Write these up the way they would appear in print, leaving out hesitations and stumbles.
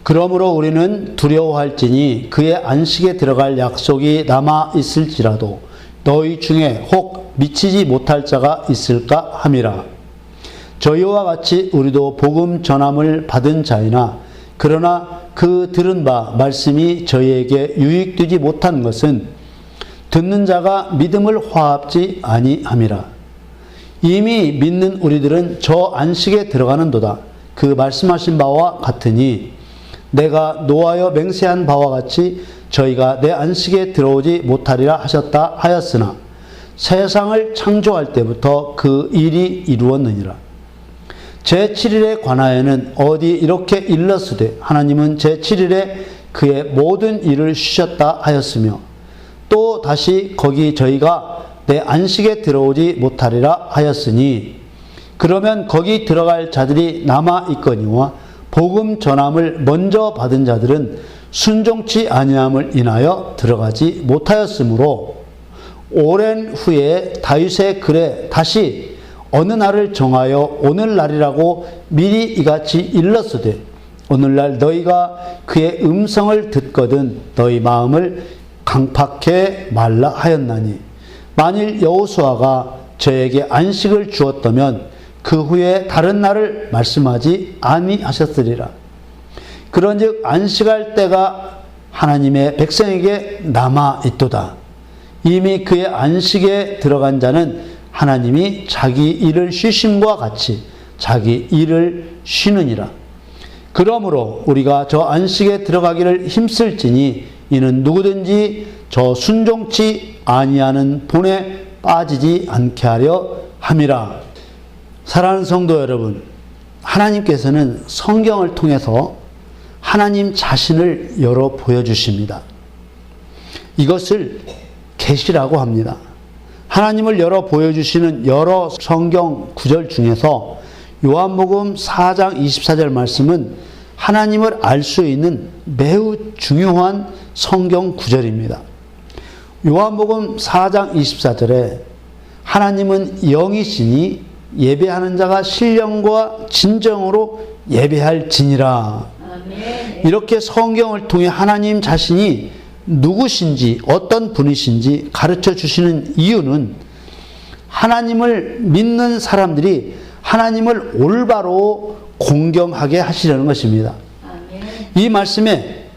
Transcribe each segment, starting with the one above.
그러므로 우리는 두려워할지니 그의 안식에 들어갈 약속이 남아 있을지라도 너희 중에 혹 미치지 못할 자가 있을까 함이라. 저희와 같이 우리도 복음 전함을 받은 자이나 그러나 그 들은 바 말씀이 저희에게 유익되지 못한 것은 듣는 자가 믿음을 화합지 아니함이라. 이미 믿는 우리들은 저 안식에 들어가는도다. 그 말씀하신 바와 같으니 내가 노하여 맹세한 바와 같이 저희가 내 안식에 들어오지 못하리라 하셨다 하였으나 세상을 창조할 때부터 그 일이 이루었느니라. 제7일에 관하여는 어디 이렇게 일렀으되 하나님은 제7일에 그의 모든 일을 쉬셨다 하였으며 또 다시 거기 저희가 내 안식에 들어오지 못하리라 하였으니 그러면 거기 들어갈 자들이 남아 있거니와 복음 전함을 먼저 받은 자들은 순종치 아니함을 인하여 들어가지 못하였으므로 오랜 후에 다윗의 글에 다시 어느 날을 정하여 오늘날이라고 미리 이같이 일렀으되 오늘날 너희가 그의 음성을 듣거든 너희 마음을 강팍해 말라 하였나니 만일 여호수아가 저에게 안식을 주었다면 그 후에 다른 날을 말씀하지 아니하셨으리라. 그런즉 안식할 때가 하나님의 백성에게 남아 있도다. 이미 그의 안식에 들어간 자는 하나님이 자기 일을 쉬심과 같이 자기 일을 쉬느니라. 그러므로 우리가 저 안식에 들어가기를 힘쓸지니 이는 누구든지 저 순종치 아니하는 본에 빠지지 않게 하려 함이라. 사랑하는 성도 여러분, 하나님께서는 성경을 통해서 하나님 자신을 열어 보여주십니다. 이것을 계시라고 합니다. 하나님을 열어 보여주시는 여러 성경 구절 중에서 요한복음 4장 24절 말씀은 하나님을 알 수 있는 매우 중요한 성경 구절입니다. 요한복음 4장 24절에 하나님은 영이시니 예배하는 자가 신령과 진정으로 예배할지니라. 이렇게 성경을 통해 하나님 자신이 누구신지 어떤 분이신지 가르쳐 주시는 이유는 하나님을 믿는 사람들이 하나님을 올바로 공경하게 하시려는 것입니다. 이 말씀에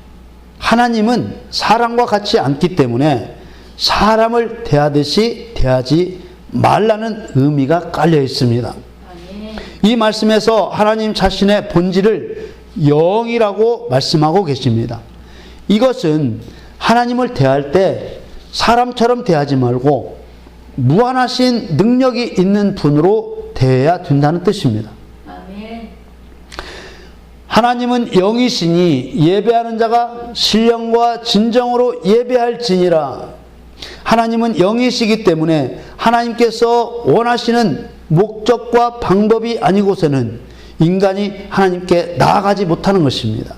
하나님은 사람과 같지 않기 때문에 사람을 대하듯이 대하지 말라는 의미가 깔려 있습니다. 이 말씀에서 하나님 자신의 본질을 영이라고 말씀하고 계십니다. 이것은 하나님을 대할 때 사람처럼 대하지 말고 무한하신 능력이 있는 분으로 대해야 된다는 뜻입니다. 하나님은 영이시니 예배하는 자가 신령과 진정으로 예배할지니라. 하나님은 영이시기 때문에 하나님께서 원하시는 목적과 방법이 아니고서는 인간이 하나님께 나아가지 못하는 것입니다.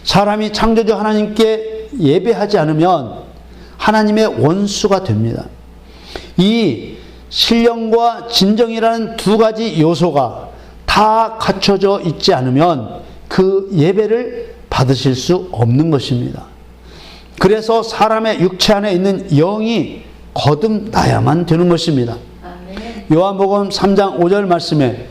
사람이 창조주 하나님께 예배하지 않으면 하나님의 원수가 됩니다. 이 신령과 진정이라는 두 가지 요소가 다 갖춰져 있지 않으면 그 예배를 받으실 수 없는 것입니다. 그래서 사람의 육체 안에 있는 영이 거듭나야만 되는 것입니다. 요한복음 3장 5절 말씀에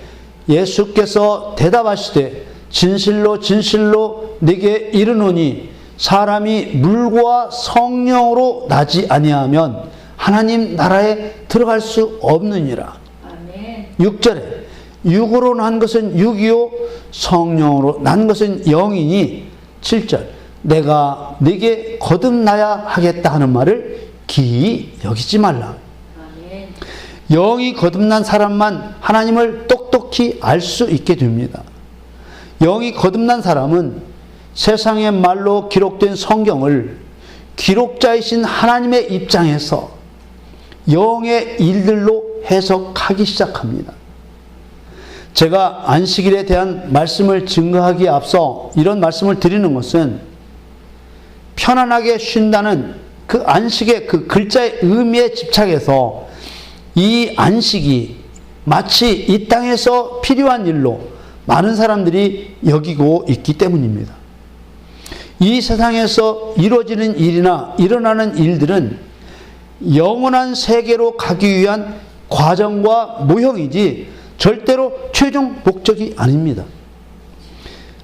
예수께서 대답하시되 진실로 진실로 네게 이르노니 사람이 물과 성령으로 나지 아니하면 하나님 나라에 들어갈 수 없느니라. 6절에 육으로 난 것은 육이요 성령으로 난 것은 영이니 7절 내가 네게 거듭나야 하겠다 하는 말을 기이 여기지 말라. 영이 거듭난 사람만 하나님을 똑똑히 알 수 있게 됩니다. 영이 거듭난 사람은 세상의 말로 기록된 성경을 기록자이신 하나님의 입장에서 영의 일들로 해석하기 시작합니다. 제가 안식일에 대한 말씀을 증거하기에 앞서 이런 말씀을 드리는 것은 편안하게 쉰다는 그 안식의 그 글자의 의미에 집착해서 이 안식이 마치 이 땅에서 필요한 일로 많은 사람들이 여기고 있기 때문입니다. 이 세상에서 이루어지는 일이나 일어나는 일들은 영원한 세계로 가기 위한 과정과 모형이지 절대로 최종 목적이 아닙니다.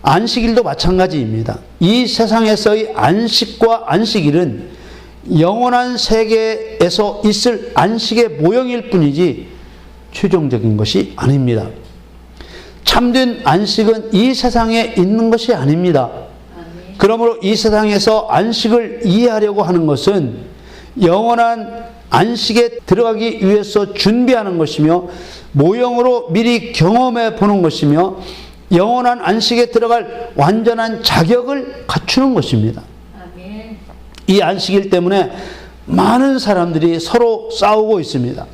안식일도 마찬가지입니다. 이 세상에서의 안식과 안식일은 영원한 세계에서 있을 안식의 모형일 뿐이지 최종적인 것이 아닙니다. 참된 안식은 이 세상에 있는 것이 아닙니다. 그러므로 이 세상에서 안식을 이해하려고 하는 것은 영원한 안식에 들어가기 위해서 준비하는 것이며 모형으로 미리 경험해 보는 것이며 영원한 안식에 들어갈 완전한 자격을 갖추는 것입니다. 아멘. 이 안식일 때문에 많은 사람들이 서로 싸우고 있습니다.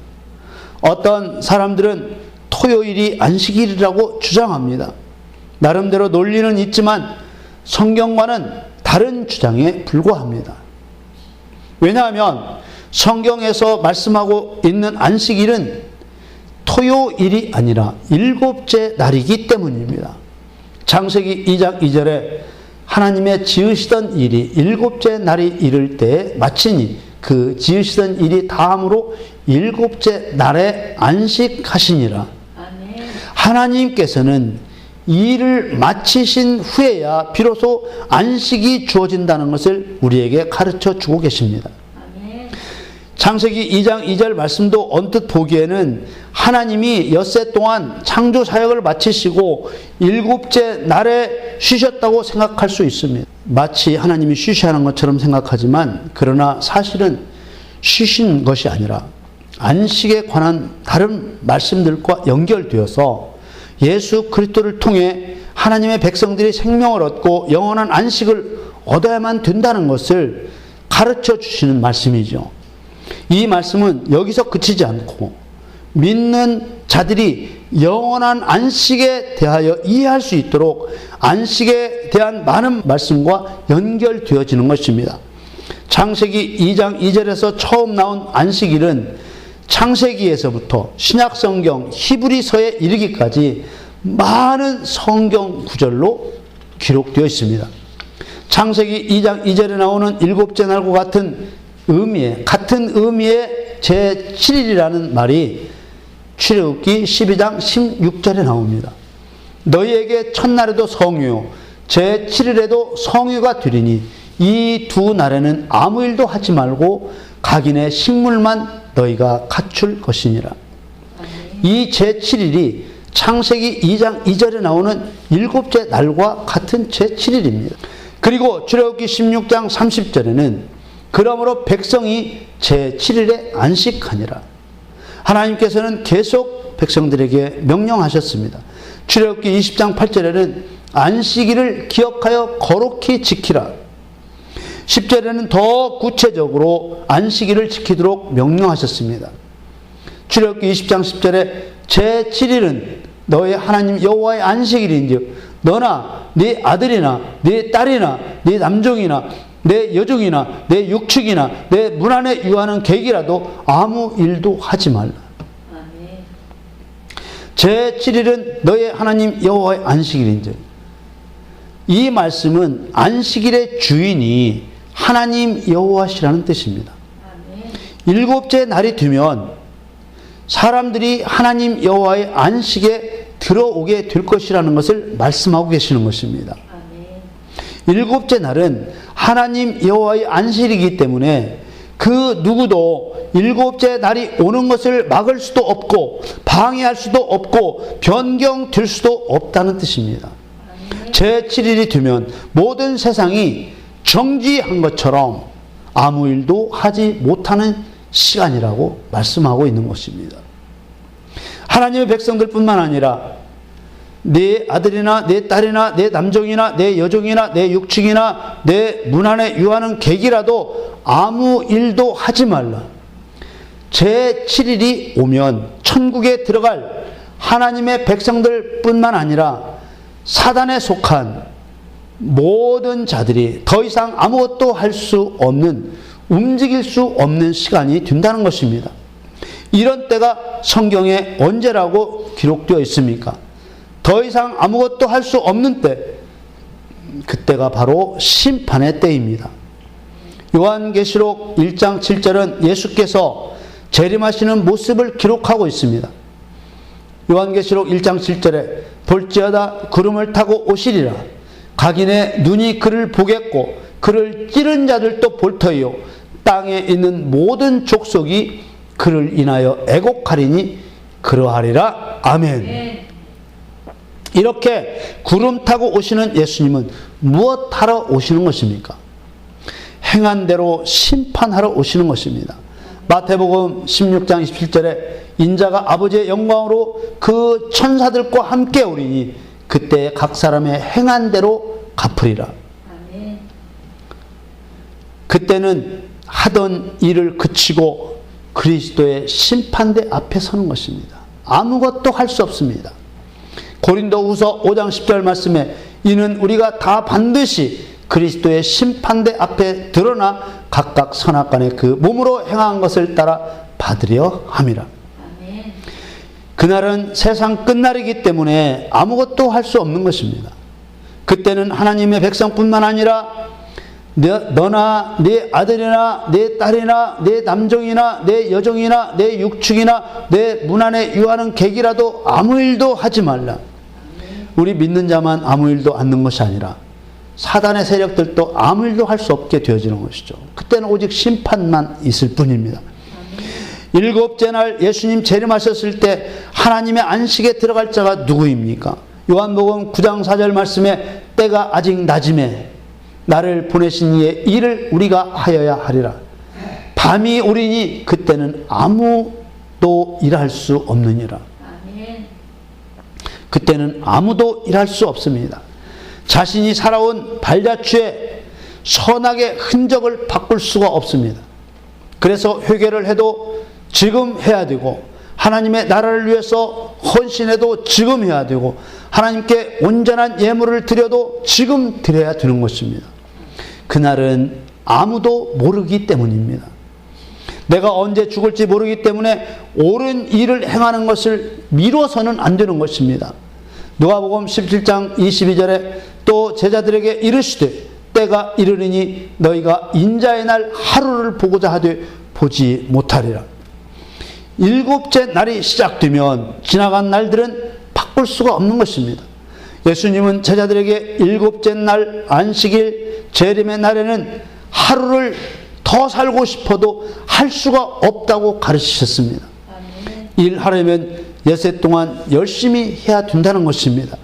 어떤 사람들은 토요일이 안식일이라고 주장합니다. 나름대로 논리는 있지만 성경과는 다른 주장에 불과합니다. 왜냐하면 성경에서 말씀하고 있는 안식일은 토요일이 아니라 일곱째 날이기 때문입니다. 창세기 2장 2절에 하나님의 지으시던 일이 일곱째 날이 이를 때에 마치니 그 지으시던 일이 다함으로 일곱째 날에 안식하시니라. 하나님께서는 일을 마치신 후에야 비로소 안식이 주어진다는 것을 우리에게 가르쳐 주고 계십니다. 창세기 2장 2절 말씀도 언뜻 보기에는 하나님이 엿새 동안 창조 사역을 마치시고 일곱째 날에 쉬셨다고 생각할 수 있습니다. 마치 하나님이 쉬시하는 것처럼 생각하지만 그러나 사실은 쉬신 것이 아니라 안식에 관한 다른 말씀들과 연결되어서 예수 그리스도를 통해 하나님의 백성들이 생명을 얻고 영원한 안식을 얻어야만 된다는 것을 가르쳐 주시는 말씀이죠. 이 말씀은 여기서 그치지 않고 믿는 자들이 영원한 안식에 대하여 이해할 수 있도록 안식에 대한 많은 말씀과 연결되어지는 것입니다. 창세기 2장 2절에서 처음 나온 안식일은 창세기에서부터 신약성경 히브리서에 이르기까지 많은 성경 구절로 기록되어 있습니다. 창세기 2장 2절에 나오는 일곱째 날과 같은 의미의 제7일이라는 말이 출애굽기 12장 16절에 나옵니다. 너희에게 첫날에도 성유, 제7일에도 성유가 되리니 이 두 날에는 아무 일도 하지 말고 각인의 식물만 너희가 갖출 것이니라. 이 제7일이 창세기 2장 2절에 나오는 일곱째 날과 같은 제7일입니다. 그리고 출애굽기 16장 30절에는 그러므로 백성이 제7일에 안식하니라. 하나님께서는 계속 백성들에게 명령하셨습니다. 출애굽기 20장 8절에는 안식일을 기억하여 거룩히 지키라. 10절에는 더 구체적으로 안식일을 지키도록 명령하셨습니다. 출애굽기 20장 10절에 제7일은 너의 하나님 여호와의 안식일인즉 너나 네 아들이나 네 딸이나 네 남종이나 내 여종이나 내 육축이나 내 문 안에 유하는 객이라도 아무 일도 하지 말라. 제7일은 너의 하나님 여호와의 안식일인즉 이 말씀은 안식일의 주인이 하나님 여호와시라는 뜻입니다. 일곱째 날이 되면 사람들이 하나님 여호와의 안식에 들어오게 될 것이라는 것을 말씀하고 계시는 것입니다. 일곱째 날은 하나님 여호와의 안식이기 때문에 그 누구도 일곱째 날이 오는 것을 막을 수도 없고 방해할 수도 없고 변경될 수도 없다는 뜻입니다. 제7일이 되면 모든 세상이 정지한 것처럼 아무 일도 하지 못하는 시간이라고 말씀하고 있는 것입니다. 하나님의 백성들뿐만 아니라 내 아들이나 내 딸이나 내 남종이나 내 여종이나 내 육축이나 내 문 안에 유하는 객이라도 아무 일도 하지 말라. 제7일이 오면 천국에 들어갈 하나님의 백성들뿐만 아니라 사단에 속한 모든 자들이 더 이상 아무것도 할 수 없는, 움직일 수 없는 시간이 된다는 것입니다. 이런 때가 성경에 언제라고 기록되어 있습니까? 더 이상 아무것도 할 수 없는 때, 그때가 바로 심판의 때입니다. 요한계시록 1장 7절은 예수께서 재림하시는 모습을 기록하고 있습니다. 요한계시록 1장 7절에 볼지어다 구름을 타고 오시리라. 각인의 눈이 그를 보겠고 그를 찌른 자들도 볼 터이요 땅에 있는 모든 족속이 그를 인하여 애곡하리니 그러하리라. 아멘. 이렇게 구름 타고 오시는 예수님은 무엇하러 오시는 것입니까? 행한 대로 심판하러 오시는 것입니다. 마태복음 16장 27절에 인자가 아버지의 영광으로 그 천사들과 함께 오리니 그때 각 사람의 행한 대로 갚으리라. 그때는 하던 일을 그치고 그리스도의 심판대 앞에 서는 것입니다. 아무것도 할 수 없습니다. 고린도후서 5장 10절 말씀에 이는 우리가 다 반드시 그리스도의 심판대 앞에 드러나 각각 선악간에 그 몸으로 행한 것을 따라 받으려 함이라. 그날은 세상 끝날이기 때문에 아무것도 할 수 없는 것입니다. 그때는 하나님의 백성뿐만 아니라 너나 네 아들이나 네 딸이나 네 남종이나 네 여종이나 네 육축이나 내 문 안에 유하는 객이라도 아무 일도 하지 말라. 우리 믿는 자만 아무 일도 않는 것이 아니라 사단의 세력들도 아무 일도 할 수 없게 되어지는 것이죠. 그때는 오직 심판만 있을 뿐입니다. 일곱째 날 예수님 재림하셨을 때 하나님의 안식에 들어갈 자가 누구입니까? 요한복음 9장 4절 말씀에 때가 아직 낮음에 나를 보내신 이의 일을 우리가 하여야 하리라. 밤이 오리니 그때는 아무도 일할 수 없느니라. 그때는 아무도 일할 수 없습니다. 자신이 살아온 발자취에 선악의 흔적을 바꿀 수가 없습니다. 그래서 회개를 해도 지금 해야 되고 하나님의 나라를 위해서 헌신해도 지금 해야 되고 하나님께 온전한 예물을 드려도 지금 드려야 되는 것입니다. 그날은 아무도 모르기 때문입니다. 내가 언제 죽을지 모르기 때문에 옳은 일을 행하는 것을 미뤄서는 안 되는 것입니다. 누가복음 17장 22절에 또 제자들에게 이르시되 때가 이르리니 너희가 인자의 날 하루를 보고자 하되 보지 못하리라. 일곱째 날이 시작되면 지나간 날들은 바꿀 수가 없는 것입니다. 예수님은 제자들에게 일곱째 날 안식일 재림의 날에는 하루를 더 살고 싶어도 할 수가 없다고 가르치셨습니다. 일하려면 엿새 동안 열심히 해야 된다는 것입니다.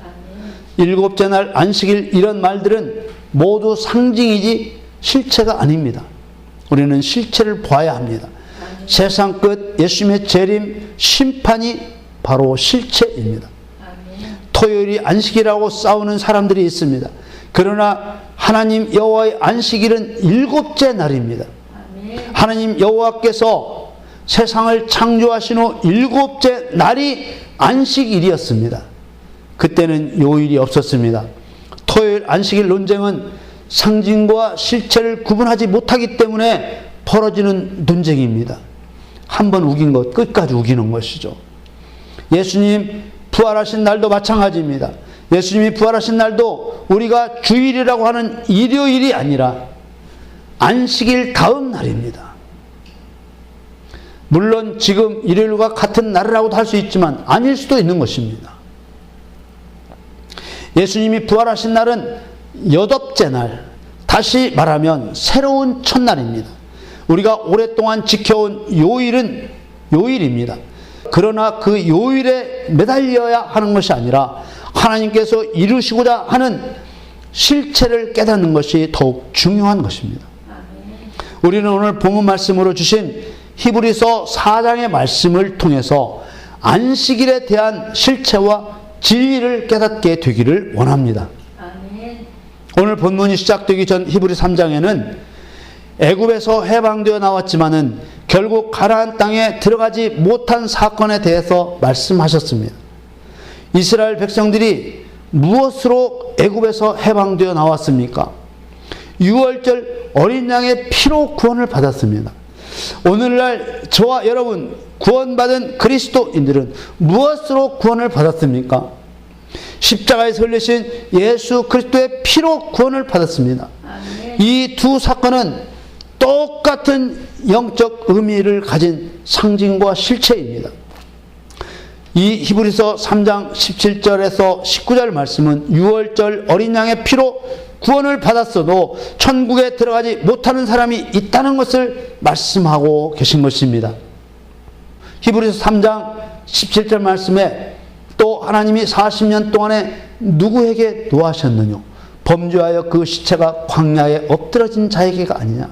일곱째 날 안식일 이런 말들은 모두 상징이지 실체가 아닙니다. 우리는 실체를 봐야 합니다. 세상 끝 예수님의 재림 심판이 바로 실체입니다. 토요일이 안식이라고 싸우는 사람들이 있습니다. 그러나 하나님 여호와의 안식일은 일곱째 날입니다. 하나님 여호와께서 세상을 창조하신 후 일곱째 날이 안식일이었습니다. 그때는 요일이 없었습니다. 토요일 안식일 논쟁은 상징과 실체를 구분하지 못하기 때문에 벌어지는 논쟁입니다. 한번 우긴 것 끝까지 우기는 것이죠. 예수님 부활하신 날도 마찬가지입니다. 예수님이 부활하신 날도 우리가 주일이라고 하는 일요일이 아니라 안식일 다음 날입니다. 물론 지금 일요일과 같은 날이라고도 할 수 있지만 아닐 수도 있는 것입니다. 예수님이 부활하신 날은 여덟째 날, 다시 말하면 새로운 첫날입니다. 우리가 오랫동안 지켜온 요일은 요일입니다. 그러나 그 요일에 매달려야 하는 것이 아니라 하나님께서 이루시고자 하는 실체를 깨닫는 것이 더욱 중요한 것입니다. 우리는 오늘 본문 말씀으로 주신 히브리서 4장의 말씀을 통해서 안식일에 대한 실체와 진리를 깨닫게 되기를 원합니다. 오늘 본문이 시작되기 전 히브리 3장에는 애굽에서 해방되어 나왔지만은 결국 가나안 땅에 들어가지 못한 사건에 대해서 말씀하셨습니다. 이스라엘 백성들이 무엇으로 애굽에서 해방되어 나왔습니까? 유월절 어린 양의 피로 구원을 받았습니다. 오늘날 저와 여러분 구원받은 그리스도인들은 무엇으로 구원을 받았습니까? 십자가에서 흘리신 예수 그리스도의 피로 구원을 받았습니다. 이 두 사건은 똑같은 영적 의미를 가진 상징과 실체입니다. 이 히브리서 3장 17절에서 19절 말씀은 유월절 어린 양의 피로 구원을 받았어도 천국에 들어가지 못하는 사람이 있다는 것을 말씀하고 계신 것입니다. 히브리서 3장 17절 말씀에 또 하나님이 40년 동안에 누구에게 노하셨느냐? 범죄하여 그 시체가 광야에 엎드러진 자에게가 아니냐?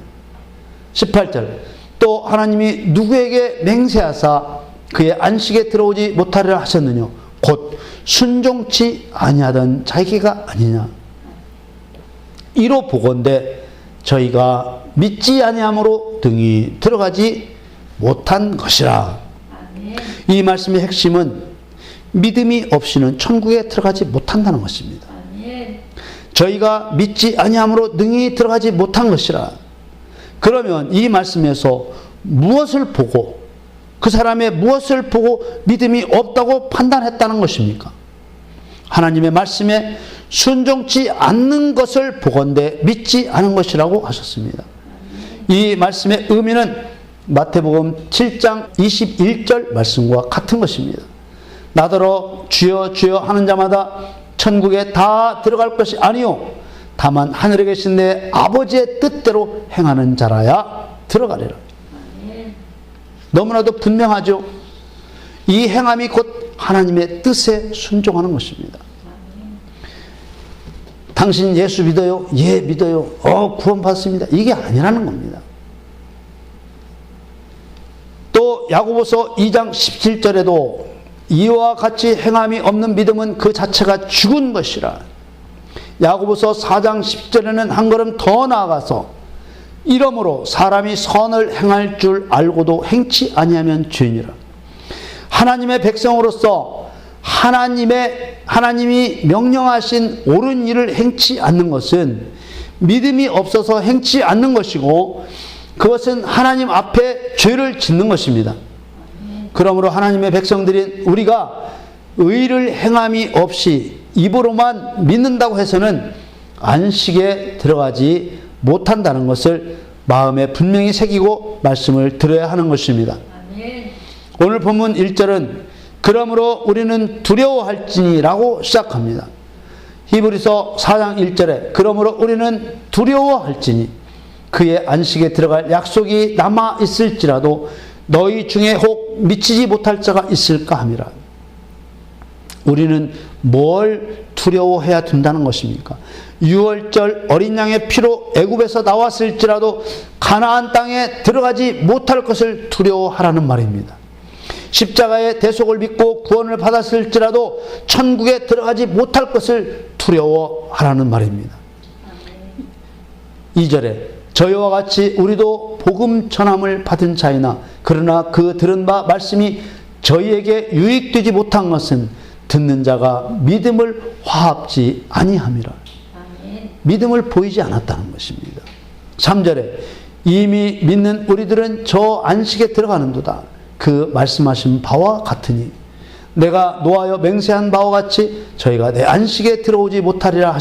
18절 또 하나님이 누구에게 맹세하사 그의 안식에 들어오지 못하리라 하셨느냐? 곧 순종치 아니하던 자에게가 아니냐? 이로 보건대 저희가 믿지 아니함으로 등이 들어가지 못한 것이라. 이 말씀의 핵심은 믿음이 없이는 천국에 들어가지 못한다는 것입니다. 저희가 믿지 아니함으로 능히 들어가지 못한 것이라. 그러면 이 말씀에서 무엇을 보고, 그 사람의 무엇을 보고 믿음이 없다고 판단했다는 것입니까? 하나님의 말씀에 순종치 않는 것을 보건대 믿지 않은 것이라고 하셨습니다. 이 말씀의 의미는 마태복음 7장 21절 말씀과 같은 것입니다. 나더러 주여 주여 하는 자마다 천국에 다 들어갈 것이 아니요 다만 하늘에 계신 내 아버지의 뜻대로 행하는 자라야 들어가리라. 너무나도 분명하죠. 이 행함이 곧 하나님의 뜻에 순종하는 것입니다. 당신 예수 믿어요? 예, 믿어요. 구원받았습니다. 이게 아니라는 겁니다. 또 야고보서 2장 17절에도 이와 같이 행함이 없는 믿음은 그 자체가 죽은 것이라. 야고보서 4장 10절에는 한 걸음 더 나아가서 이러므로 사람이 선을 행할 줄 알고도 행치 아니하면 죄니라. 하나님의 백성으로서 하나님이 명령하신 옳은 일을 행치 않는 것은 믿음이 없어서 행치 않는 것이고 그것은 하나님 앞에 죄를 짓는 것입니다. 그러므로 하나님의 백성들인 우리가 의를 행함이 없이 입으로만 믿는다고 해서는 안식에 들어가지 못한다는 것을 마음에 분명히 새기고 말씀을 들어야 하는 것입니다. 오늘 본문 1절은 그러므로 우리는 두려워할지니라고 시작합니다. 히브리서 4장 1절에 그러므로 우리는 두려워할지니 그의 안식에 들어갈 약속이 남아 있을지라도 너희 중에 혹 미치지 못할 자가 있을까 함이라. 우리는 뭘 두려워해야 된다는 것입니까? 유월절 어린 양의 피로 애굽에서 나왔을지라도 가나안 땅에 들어가지 못할 것을 두려워하라는 말입니다. 십자가의 대속을 믿고 구원을 받았을지라도 천국에 들어가지 못할 것을 두려워하라는 말입니다. 2절에 저희와 같이 우리도 복음 전함을 받은 자이나 그러나 그 들은 바 말씀이 저희에게 유익되지 못한 것은 듣는 자가 믿음을 화합지 아니함이라. 믿음을 보이지 않았다는 것입니다. 3절에 이미 믿는 우리들은 저 안식에 들어가는도다. 그 말씀하신 바와 같으니 내가 노하여 맹세한 바와 같이 저희가 내 안식에 들어오지 못하리라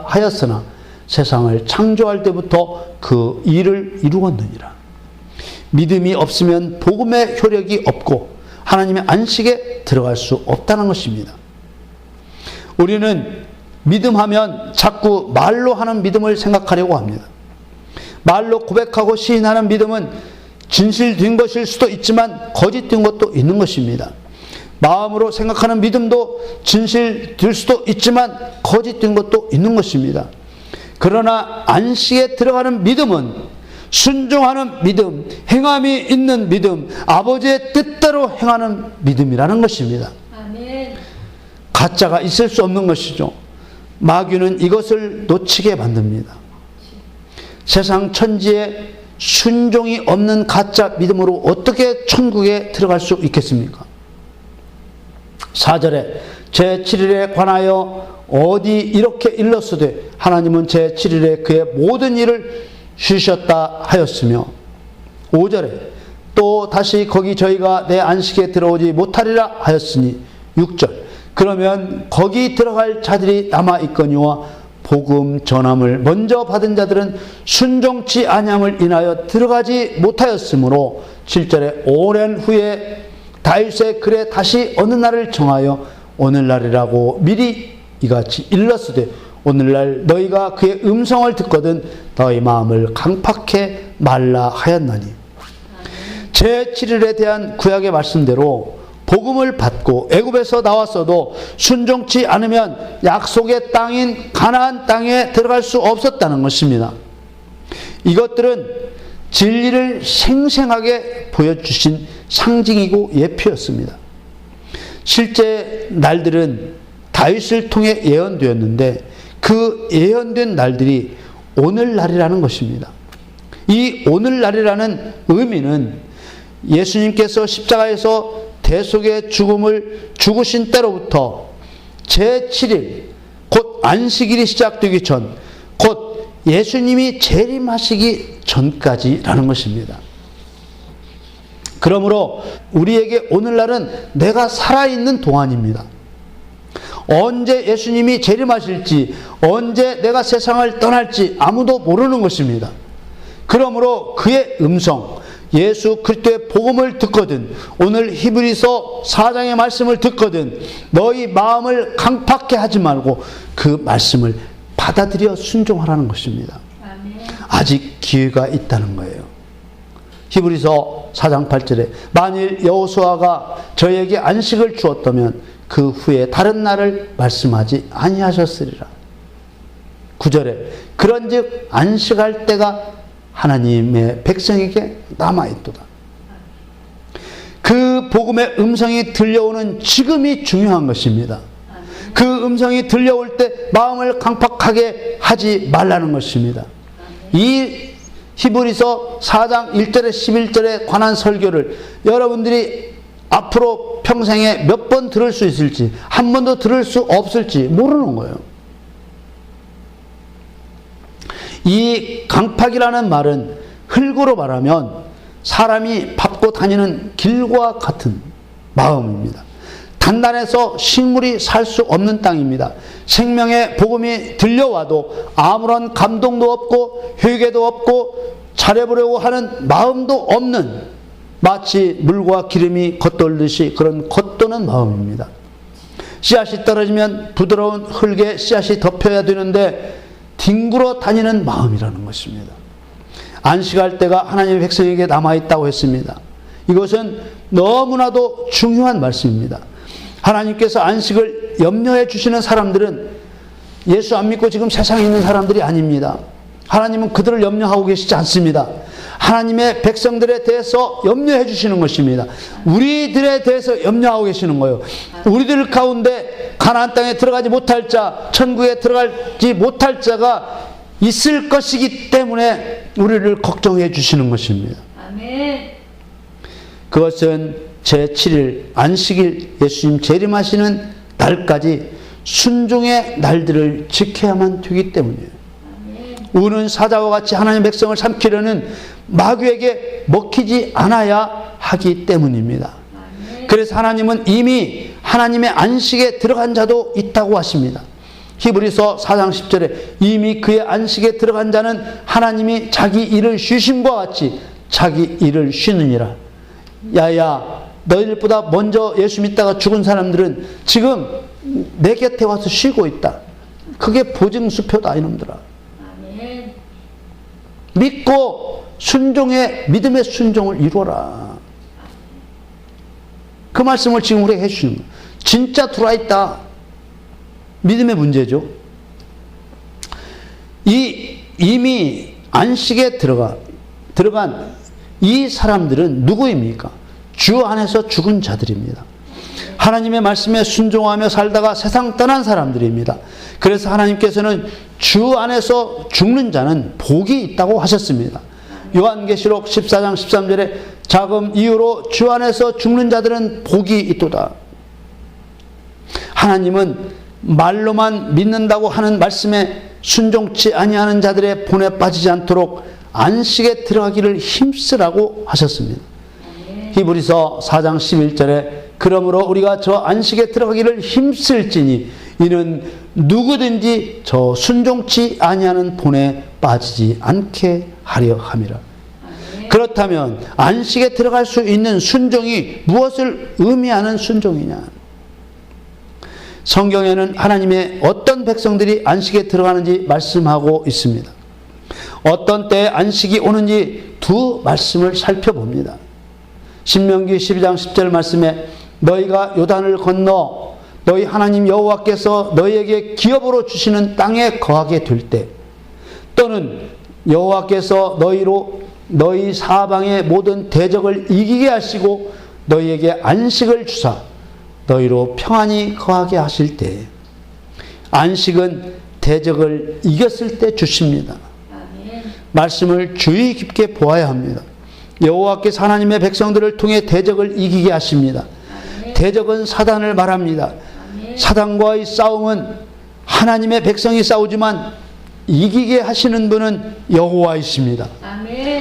하였으나 세상을 창조할 때부터 그 일을 이루었느니라. 믿음이 없으면 복음의 효력이 없고 하나님의 안식에 들어갈 수 없다는 것입니다. 우리는 믿음하면 자꾸 말로 하는 믿음을 생각하려고 합니다. 말로 고백하고 시인하는 믿음은 진실된 것일 수도 있지만 거짓된 것도 있는 것입니다. 마음으로 생각하는 믿음도 진실될 수도 있지만 거짓된 것도 있는 것입니다. 그러나 안식에 들어가는 믿음은 순종하는 믿음, 행함이 있는 믿음, 아버지의 뜻대로 행하는 믿음이라는 것입니다. 아멘. 가짜가 있을 수 없는 것이죠. 마귀는 이것을 놓치게 만듭니다. 세상 천지에 순종이 없는 가짜 믿음으로 어떻게 천국에 들어갈 수 있겠습니까? 4절에 제7일에 관하여 어디 이렇게 일렀으되 하나님은 제7일에 그의 모든 일을 쉬셨다 하였으며 5절에 또 다시 거기 저희가 내 안식에 들어오지 못하리라 하였으니 6절 그러면 거기 들어갈 자들이 남아있거니와 복음 전함을 먼저 받은 자들은 순종치 아니함을 인하여 들어가지 못하였으므로 7절에 오랜 후에 다윗의 글에 다시 어느 날을 정하여 오늘날이라고 미리 이같이 일렀으되 오늘날 너희가 그의 음성을 듣거든 너희 마음을 강팍해 말라 하였나니. 제7일에 대한 구약의 말씀대로 복음을 받고 애굽에서 나왔어도 순종치 않으면 약속의 땅인 가나안 땅에 들어갈 수 없었다는 것입니다. 이것들은 진리를 생생하게 보여주신 상징이고 예표였습니다. 실제 날들은 다윗을 통해 예언되었는데 그 예언된 날들이 오늘날이라는 것입니다. 이 오늘날이라는 의미는 예수님께서 십자가에서 대속의 죽음을 죽으신 때로부터 제7일 곧 안식일이 시작되기 전, 곧 예수님이 재림하시기 전까지라는 것입니다. 그러므로 우리에게 오늘날은 내가 살아있는 동안입니다. 언제 예수님이 재림하실지, 언제 내가 세상을 떠날지 아무도 모르는 것입니다. 그러므로 그의 음성, 예수 그리스도의 복음을 듣거든, 오늘 히브리서 4장의 말씀을 듣거든 너희 마음을 강팍해 하지 말고 그 말씀을 받아들여 순종하라는 것입니다. 아직 기회가 있다는 거예요. 히브리서 4장 8절에 만일 여호수아가 저에게 안식을 주었다면 그 후에 다른 날을 말씀하지 아니하셨으리라. 9절에 그런즉 안식할 때가 하나님의 백성에게 남아있도다. 그 복음의 음성이 들려오는 지금이 중요한 것입니다. 그 음성이 들려올 때 마음을 강팍하게 하지 말라는 것입니다. 이 히브리서 4장 1절에 11절에 관한 설교를 여러분들이 앞으로 평생에 몇 번 들을 수 있을지, 한 번도 들을 수 없을지 모르는 거예요. 이 강팍이라는 말은 흙으로 말하면 사람이 밟고 다니는 길과 같은 마음입니다. 단단해서 식물이 살 수 없는 땅입니다. 생명의 복음이 들려와도 아무런 감동도 없고 회개도 없고 잘해보려고 하는 마음도 없는, 마치 물과 기름이 겉돌듯이 그런 겉도는 마음입니다. 씨앗이 떨어지면 부드러운 흙에 씨앗이 덮여야 되는데 뒹굴어 다니는 마음이라는 것입니다. 안식할 때가 하나님의 백성에게 남아있다고 했습니다. 이것은 너무나도 중요한 말씀입니다. 하나님께서 안식을 염려해 주시는 사람들은 예수 안 믿고 지금 세상에 있는 사람들이 아닙니다. 하나님은 그들을 염려하고 계시지 않습니다. 하나님의 백성들에 대해서 염려해 주시는 것입니다. 우리들에 대해서 염려하고 계시는 거예요. 우리들 가운데 가나안 땅에 들어가지 못할 자, 천국에 들어가지 못할 자가 있을 것이기 때문에 우리를 걱정해 주시는 것입니다. 아멘. 그것은 제7일 안식일 예수님 재림하시는 날까지 순종의 날들을 지켜야만 되기 때문이에요. 우는 사자와 같이 하나님의 백성을 삼키려는 마귀에게 먹히지 않아야 하기 때문입니다. 그래서 하나님은 이미 하나님의 안식에 들어간 자도 있다고 하십니다. 히브리서 4장 10절에 이미 그의 안식에 들어간 자는 하나님이 자기 일을 쉬심과 같이 자기 일을 쉬느니라. 야야, 너희들보다 먼저 예수 믿다가 죽은 사람들은 지금 내 곁에 와서 쉬고 있다. 그게 보증수표다 이놈들아. 믿고 순종의 믿음의 순종을 이루어라. 그 말씀을 지금 우리에게 해주시는 거예요. 진짜 들어와있다. 믿음의 문제죠. 이미 안식에 들어간 이 사람들은 누구입니까? 주 안에서 죽은 자들입니다. 하나님의 말씀에 순종하며 살다가 세상 떠난 사람들입니다. 그래서 하나님께서는 주 안에서 죽는 자는 복이 있다고 하셨습니다. 요한계시록 14장 13절에 자금 이후로 주 안에서 죽는 자들은 복이 있도다. 하나님은 말로만 믿는다고 하는 말씀에 순종치 아니하는 자들의 본에 빠지지 않도록 안식에 들어가기를 힘쓰라고 하셨습니다. 히브리서 4장 11절에 그러므로 우리가 저 안식에 들어가기를 힘쓸지니 이는 누구든지 저 순종치 아니하는 본에 빠지지 않게 하려 함이라. 그렇다면 안식에 들어갈 수 있는 순종이 무엇을 의미하는 순종이냐? 성경에는 하나님의 어떤 백성들이 안식에 들어가는지 말씀하고 있습니다. 어떤 때에 안식이 오는지 두 말씀을 살펴봅니다. 신명기 12장 10절 말씀에 너희가 요단을 건너 너희 하나님 여호와께서 너희에게 기업으로 주시는 땅에 거하게 될 때, 또는 여호와께서 너희 사방의 모든 대적을 이기게 하시고 너희에게 안식을 주사 너희로 평안히 거하게 하실 때, 안식은 대적을 이겼을 때 주십니다. 말씀을 주의 깊게 보아야 합니다. 여호와께서 하나님의 백성들을 통해 대적을 이기게 하십니다. 대적은 사단을 말합니다. 사단과의 싸움은 하나님의 백성이 싸우지만 이기게 하시는 분은 여호와이십니다.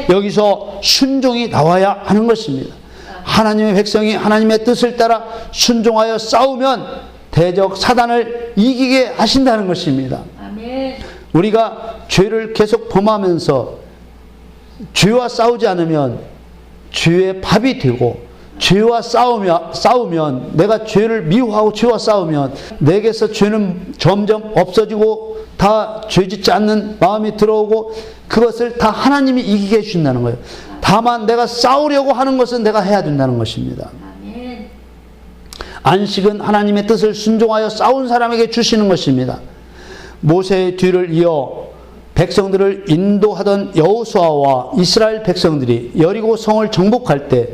여기서 순종이 나와야 하는 것입니다. 하나님의 백성이 하나님의 뜻을 따라 순종하여 싸우면 대적 사단을 이기게 하신다는 것입니다. 우리가 죄를 계속 범하면서 죄와 싸우지 않으면 죄의 밥이 되고, 죄와 싸우면 내가 죄를 미워하고 죄와 싸우면 내게서 죄는 점점 없어지고 다 죄짓지 않는 마음이 들어오고 그것을 다 하나님이 이기게 해주신다는 거예요. 다만 내가 싸우려고 하는 것은 내가 해야 된다는 것입니다. 안식은 하나님의 뜻을 순종하여 싸운 사람에게 주시는 것입니다. 모세의 뒤를 이어 백성들을 인도하던 여호수아와 이스라엘 백성들이 여리고 성을 정복할 때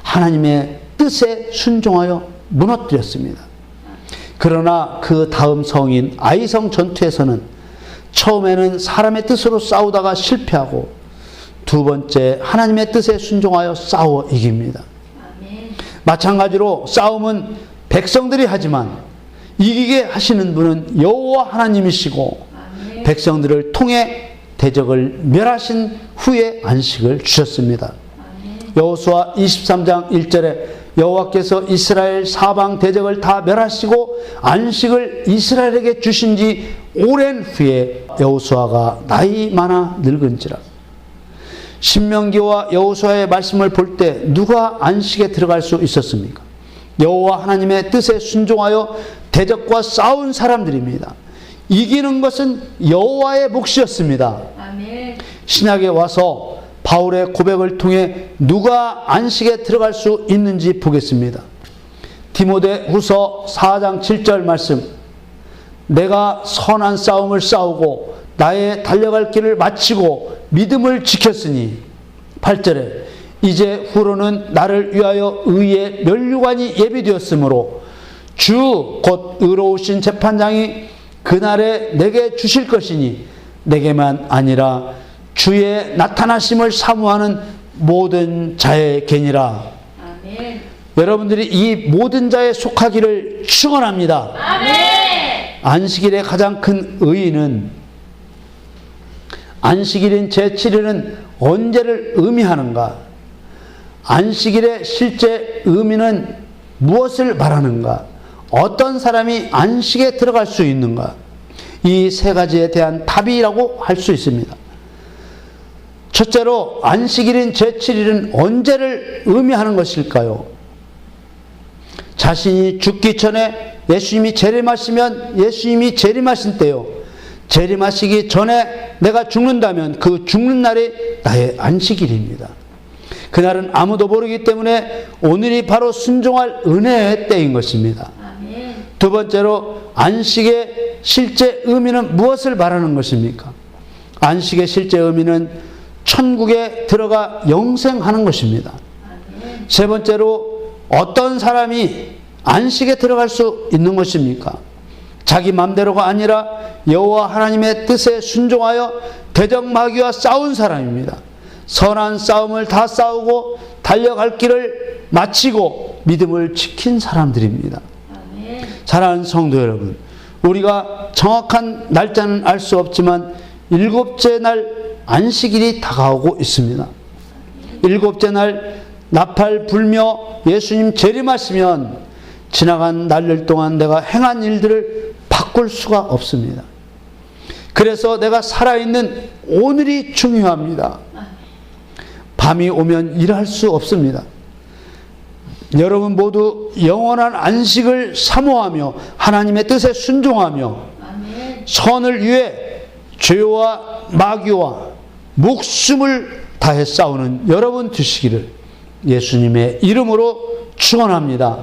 하나님의 뜻에 순종하여 무너뜨렸습니다. 그러나 그 다음 성인 아이성 전투에서는 처음에는 사람의 뜻으로 싸우다가 실패하고 두 번째 하나님의 뜻에 순종하여 싸워 이깁니다. 마찬가지로 싸움은 백성들이 하지만 이기게 하시는 분은 여호와 하나님이시고 백성들을 통해 대적을 멸하신 후에 안식을 주셨습니다. 여호수아 23장 1절에 여호와께서 이스라엘 사방 대적을 다 멸하시고 안식을 이스라엘에게 주신 지 오랜 후에 여호수아가 나이 많아 늙은지라. 신명기와 여호수아의 말씀을 볼 때 누가 안식에 들어갈 수 있었습니까? 여호와 하나님의 뜻에 순종하여 대적과 싸운 사람들입니다. 이기는 것은 여호와의 몫이었습니다. 신약에 와서 바울의 고백을 통해 누가 안식에 들어갈 수 있는지 보겠습니다. 디모데후서 4장 7절 말씀, 내가 선한 싸움을 싸우고 나의 달려갈 길을 마치고 믿음을 지켰으니, 8절에 이제 후로는 나를 위하여 의의 면류관이 예비되었으므로 주 곧 의로우신 재판장이 그날에 내게 주실 것이니 내게만 아니라 주의 나타나심을 사모하는 모든 자에게니라. 아멘. 여러분들이 이 모든 자에 속하기를 축원합니다. 아멘. 안식일의 가장 큰 의의는, 안식일인 제7일은 언제를 의미하는가? 안식일의 실제 의미는 무엇을 말하는가? 어떤 사람이 안식에 들어갈 수 있는가? 이 세 가지에 대한 답이라고 할 수 있습니다. 첫째로 안식일인 제7일은 언제를 의미하는 것일까요? 자신이 죽기 전에 예수님이 재림하시면 예수님이 재림하신 때요, 재림하시기 전에 내가 죽는다면 그 죽는 날이 나의 안식일입니다. 그날은 아무도 모르기 때문에 오늘이 바로 순종할 은혜의 때인 것입니다. 두 번째로 안식의 실제 의미는 무엇을 말하는 것입니까? 안식의 실제 의미는 천국에 들어가 영생하는 것입니다. 세 번째로 어떤 사람이 안식에 들어갈 수 있는 것입니까? 자기 맘대로가 아니라 여호와 하나님의 뜻에 순종하여 대적 마귀와 싸운 사람입니다. 선한 싸움을 다 싸우고 달려갈 길을 마치고 믿음을 지킨 사람들입니다. 사랑하는 성도 여러분, 우리가 정확한 날짜는 알 수 없지만 일곱째 날 안식일이 다가오고 있습니다. 일곱째 날 나팔 불며 예수님 재림하시면 지나간 날들 동안 내가 행한 일들을 바꿀 수가 없습니다. 그래서 내가 살아있는 오늘이 중요합니다. 밤이 오면 일할 수 없습니다. 여러분 모두 영원한 안식을 사모하며 하나님의 뜻에 순종하며 선을 위해 죄와 마귀와 목숨을 다해 싸우는 여러분 되시기를 예수님의 이름으로 축원합니다.